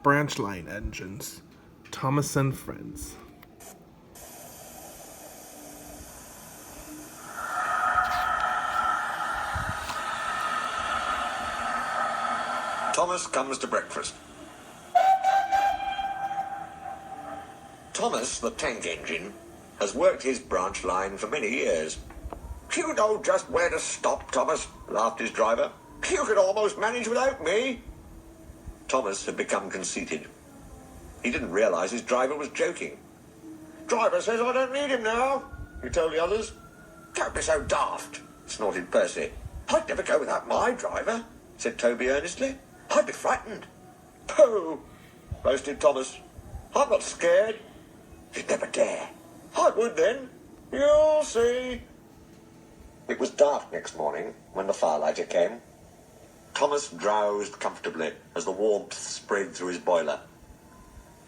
branch line engines. Thomas and Friends. Thomas comes to breakfast. Thomas, the tank engine, has worked his branch line for many years. "You know just where to stop, Thomas," laughed his driver. "You could almost manage without me." Thomas had become conceited. He didn't realise his driver was joking. "Driver says I don't need him now," he told the others. "Don't be so daft," snorted Percy. "I'd never go without my driver," said Toby earnestly. "I'd be frightened." "Pooh," boasted Thomas. "I'm not scared." "You'd never dare." "I would then. You'll see." It was dark next morning when the firelighter came. Thomas drowsed comfortably as the warmth spread through his boiler.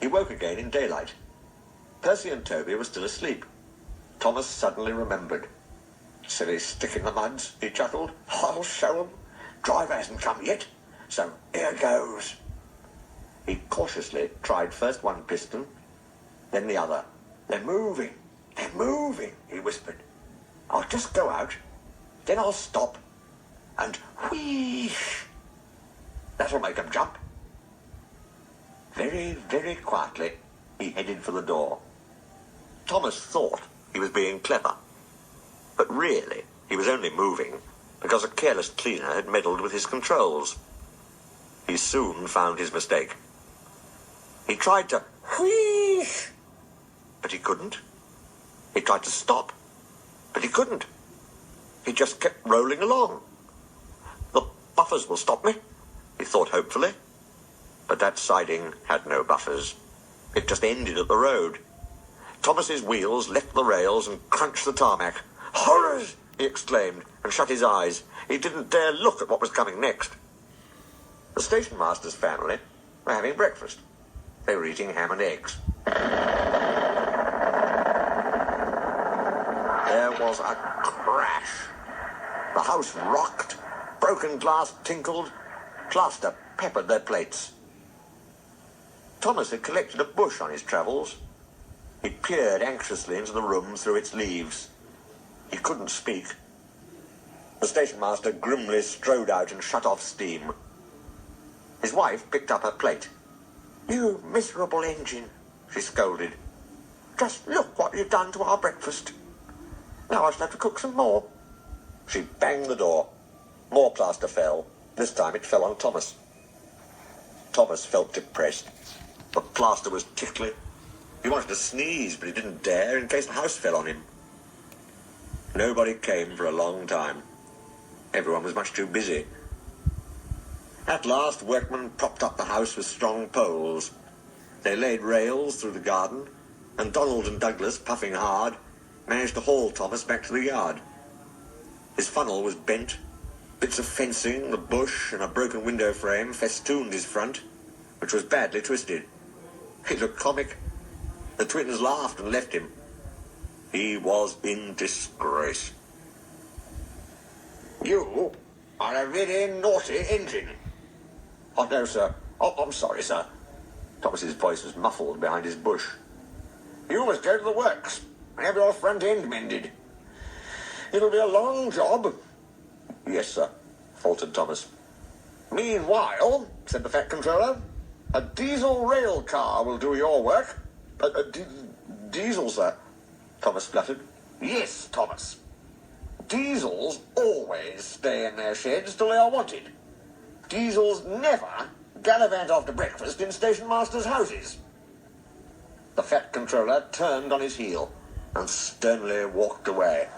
He woke again in daylight. Percy and Toby were still asleep. Thomas suddenly remembered. "Silly stick in the muds," he chuckled. "I'll show 'em. Driver hasn't come yet, so here goes." He cautiously tried first one piston, then the other. They're moving, he whispered. "I'll just go out, then I'll stop, and whee! That'll make 'em jump." Very, very quietly, he headed for the door. Thomas thought he was being clever, but really he was only moving because a careless cleaner had meddled with his controls. He soon found his mistake. He tried to whee, but he couldn't. He tried to stop, but he couldn't. He just kept rolling along. "The buffers will stop me," he thought hopefully. But that siding had no buffers. It just ended at the road. Thomas's wheels left the rails and crunched the tarmac. "Horrors!" he exclaimed, and shut his eyes. He didn't dare look at what was coming next. The station master's family were having breakfast. They were eating ham and eggs. There was a crash. The house rocked, broken glass tinkled, plaster peppered their plates. Thomas had collected a bush on his travels. He peered anxiously into the room through its leaves. He couldn't speak. The station master grimly strode out and shut off steam. His wife picked up her plate. "You miserable engine," she scolded. "Just look what you've done to our breakfast. Now I shall have to cook some more." She banged the door. More plaster fell. This time it fell on Thomas. Thomas felt depressed. The plaster was tickling. He wanted to sneeze, but he didn't dare in case the house fell on him. Nobody came for a long time. Everyone was much too busy. At last, workmen propped up the house with strong poles. They laid rails through the garden, and Donald and Douglas, puffing hard, managed to haul Thomas back to the yard. His funnel was bent. Bits of fencing, the bush, and a broken window frame festooned his front, which was badly twisted. He looked comic. The twins laughed and left him. He was in disgrace. "You are a really naughty engine." "Oh, no, sir. Oh, I'm sorry, sir." Thomas's voice was muffled behind his bush. "You must go to the works and have your front end mended. It'll be a long job." "Yes, sir," faltered Thomas. "Meanwhile," said the Fat Controller, "a diesel rail car will do your work." Diesel, sir," Thomas spluttered. "Yes, Thomas. Diesels always stay in their sheds till they are wanted. Diesels never gallivant after breakfast in station masters' houses." The Fat Controller turned on his heel and sternly walked away.